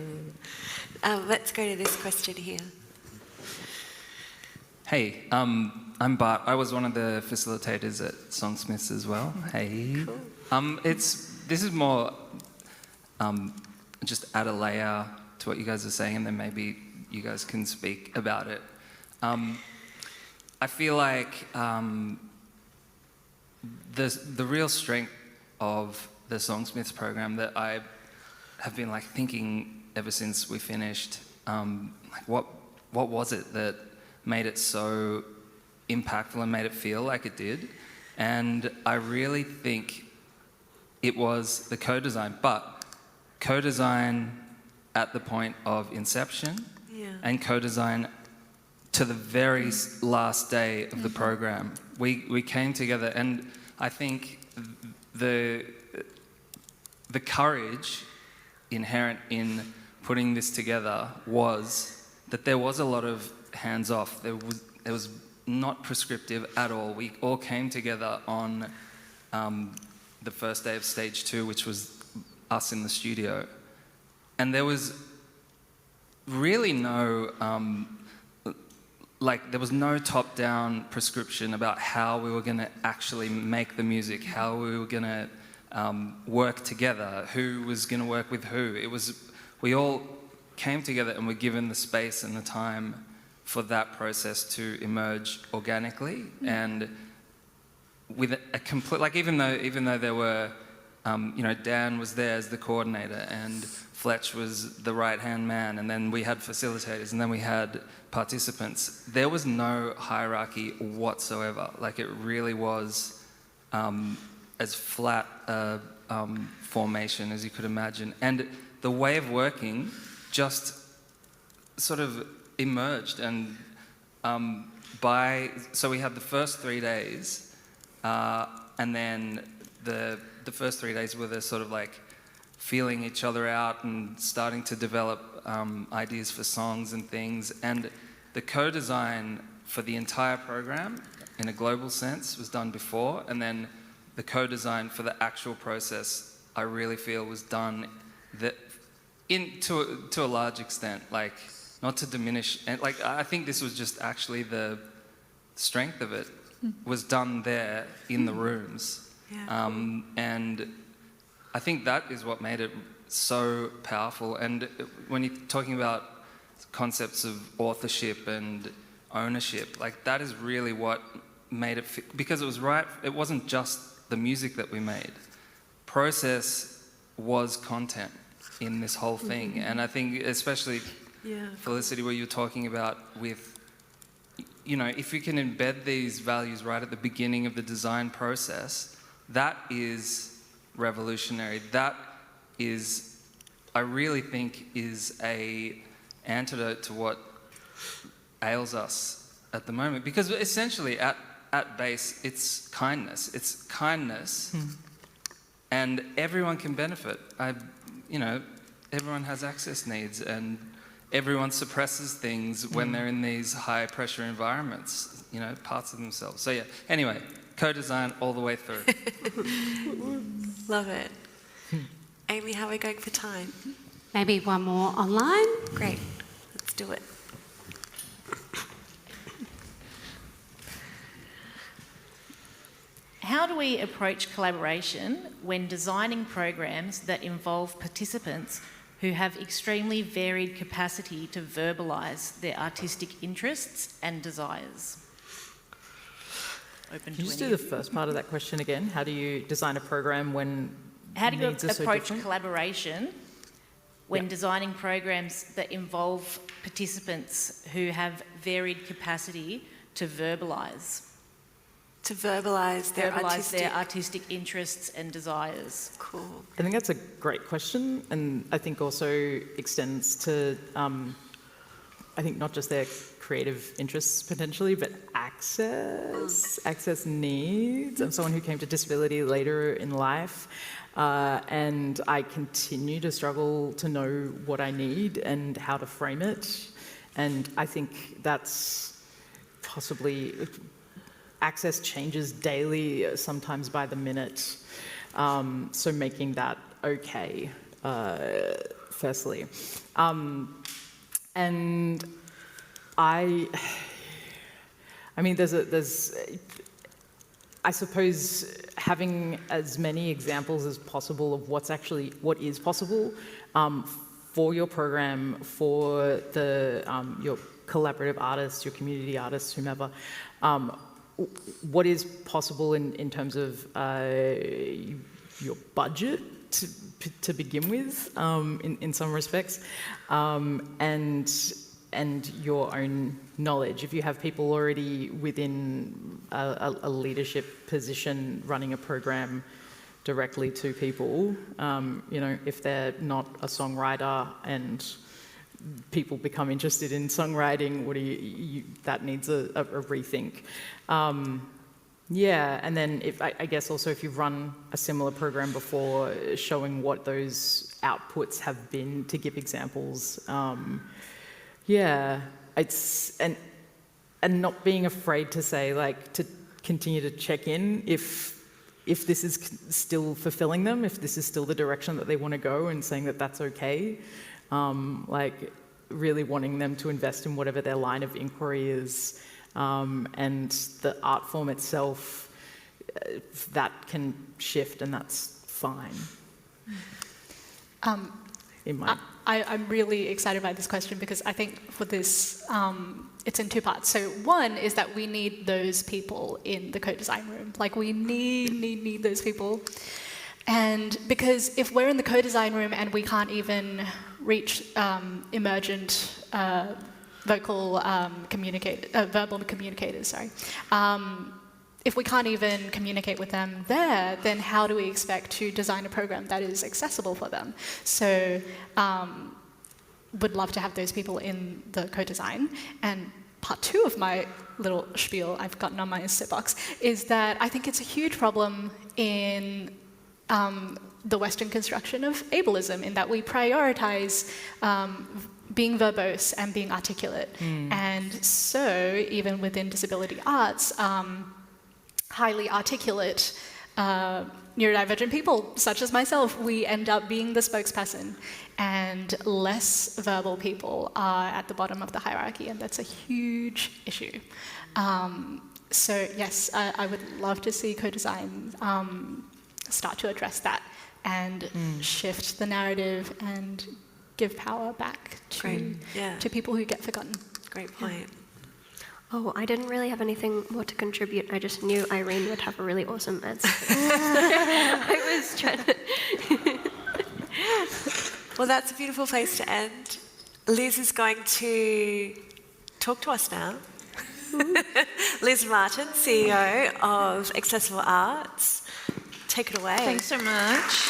Let's go to this question here. Hey, I'm Bart. I was one of the facilitators at Songsmiths as well. Hey. Cool. This is more just add a layer to what you guys are saying, and then maybe you guys can speak about it. I feel like the real strength of the Songsmiths program that I have been thinking ever since we finished, what was it that made it so impactful and made it feel like it did? And I really think it was the co-design, but co-design at the point of inception, and co-design to the very last day of the program. We came together, and I think the courage inherent in putting this together was that there was a lot of hands-off. There was not prescriptive at all. We all came together on the first day of stage 2, which was us in the studio, and there was really no there was no top-down prescription about how we were going to actually make the music, how we were going to work together, who was going to work with who. We all came together and were given the space and the time for that process to emerge organically, and with a complete, even though there were Dan was there as the coordinator, and Fletch was the right-hand man, and then we had facilitators, and then we had participants. There was no hierarchy whatsoever. It really was as flat a formation as you could imagine. And the way of working just sort of emerged. And so we had the first 3 days, and then the first 3 days were the sort of feeling each other out and starting to develop ideas for songs and things. And the co-design for the entire program, in a global sense, was done before, and then the co-design for the actual process, I really feel, was done to a large extent. Not to diminish, and I think this was just actually the strength of it. was done there in the rooms. Yeah. And I think that is what made it so powerful. And when you're talking about concepts of authorship and ownership, like that is really what made it fit, because it was right. It wasn't just the music that we made. Process was content in this whole thing. And I think especially Felicity, what you're talking about with, you know, if you can embed these values right at the beginning of the design process, that is revolutionary. That is, I really think, is a antidote to what ails us at the moment. Because essentially, at base, it's kindness. It's kindness, and everyone can benefit. You know, everyone has access needs, and everyone suppresses things when they're in these high-pressure environments, you know, parts of themselves. So yeah, anyway, co-design all the way through. Love it. Amy, how are we going for time? Maybe one more online? Great, let's do it. How do we approach collaboration when designing programs that involve participants who have extremely varied capacity to verbalise their artistic interests and desires? Open Can to you just any do of the first part of that question again? How do you design a program when How do you needs are so approach different? collaboration when designing programs that involve participants who have varied capacity to verbalise? To verbalise their artistic interests and desires. Cool. I think that's a great question, and I think also extends to, I think not just their creative interests potentially, but access needs. I'm someone who came to disability later in life, and I continue to struggle to know what I need and how to frame it, and I think that's possibly... Access changes daily, sometimes by the minute. So making that okay, firstly. And I mean, I suppose having as many examples as possible of what is possible for your program, for your collaborative artists, your community artists, whomever, what is possible in terms of your budget to begin with, in some respects, and your own knowledge. If you have people already within a leadership position running a program directly to people, you know, if they're not a songwriter and people become interested in songwriting, that needs a rethink. And then I guess also if you've run a similar program before, showing what those outputs have been to give examples. It's and not being afraid to say, like, to continue to check in if this is still fulfilling them, if this is still the direction that they want to go, and saying that that's okay. Like really wanting them to invest in whatever their line of inquiry is, and the art form itself, that can shift, and that's fine. I'm really excited by this question because I think for this, it's in two parts. So one is that we need those people in the co-design room. Like we need those people. And because if we're in the co-design room and we can't even reach emergent verbal communicators, if we can't even communicate with them there, then how do we expect to design a program that is accessible for them? So would love to have those people in the co-design. And part two of my little spiel I've gotten on my soapbox is that I think it's a huge problem in the Western construction of ableism, in that we prioritize being verbose and being articulate. And so even within disability arts, highly articulate neurodivergent people, such as myself, we end up being the spokesperson, and less verbal people are at the bottom of the hierarchy, and that's a huge issue. So yes, I would love to see co-design start to address that and shift the narrative and give power back to people who get forgotten. Great point. Oh, I didn't really have anything more to contribute. I just knew Irene would have a really awesome answer. I was trying to... Well, that's a beautiful place to end. Liz is going to talk to us now. Liz Martin, CEO of Accessible Arts. Take it away. Thanks so much.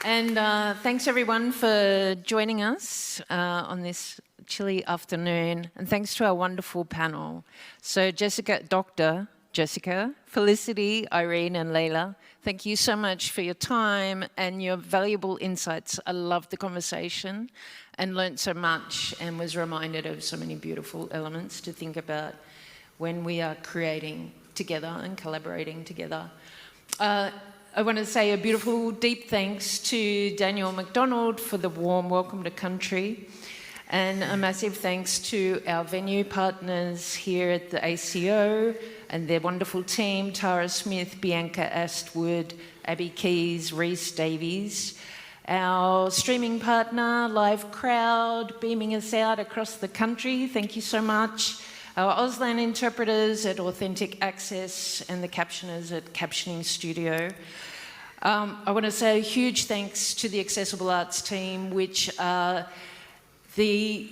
And thanks everyone for joining us on this chilly afternoon. And thanks to our wonderful panel. So Dr. Jessica, Felicity, Irene and Leila, thank you so much for your time and your valuable insights. I loved the conversation and learnt so much and was reminded of so many beautiful elements to think about when we are creating together and collaborating together. I want to say a beautiful, deep thanks to Daniel McDonald for the warm welcome to country, and a massive thanks to our venue partners here at the ACO and their wonderful team, Tara Smith, Bianca Astwood, Abby Keys, Reese Davies, our streaming partner, Live Crowd, beaming us out across the country. Thank you so much. Our Auslan interpreters at Authentic Access and the captioners at Captioning Studio. I want to say a huge thanks to the Accessible Arts team, which they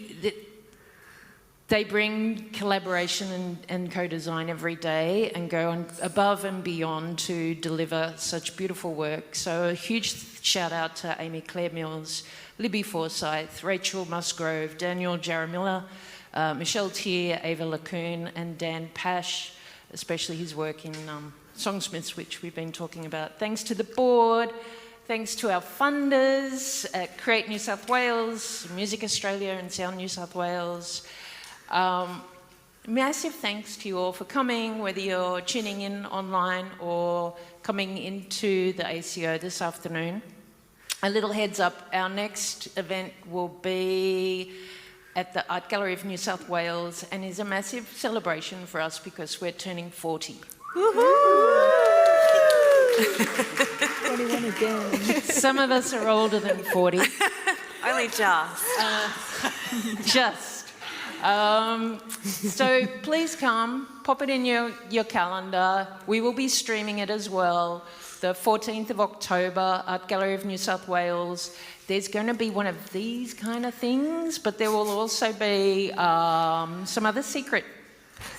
bring collaboration and co-design every day and go on above and beyond to deliver such beautiful work. So a huge shout out to Amy Claire Mills, Libby Forsyth, Rachel Musgrove, Daniel Jaramilla, Michelle Tier, Ava Lacoon and Dan Pash, especially his work in Songsmiths, which we've been talking about. Thanks to the board, thanks to our funders at Create New South Wales, Music Australia and Sound New South Wales. Massive thanks to you all for coming, whether you're tuning in online or coming into the ACO this afternoon. A little heads up, our next event will be at the Art Gallery of New South Wales and is a massive celebration for us because we're turning 40. 21 again. Some of us are older than 40. Only just. So please come, pop it in your calendar. We will be streaming it as well. The 14th of October, Art Gallery of New South Wales. There's going to be one of these kind of things, but there will also be some other secret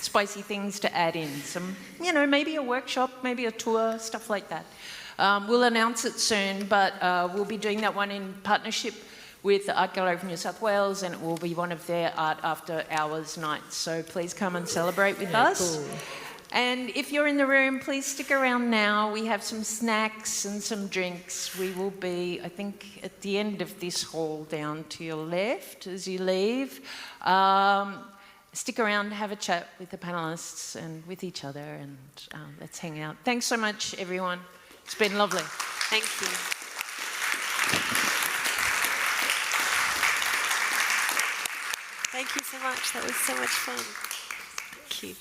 spicy things to add in. Some, maybe a workshop, maybe a tour, stuff like that. We'll announce it soon, but we'll be doing that one in partnership with the Art Gallery of New South Wales, and it will be one of their Art After Hours nights. So please come and celebrate with us. Cool. And if you're in the room, please stick around now. We have some snacks and some drinks. We will be, I think, at the end of this hall down to your left as you leave. Stick around, have a chat with the panellists and with each other, and let's hang out. Thanks so much, everyone. It's been lovely. Thank you. Thank you so much. That was so much fun. Thank you.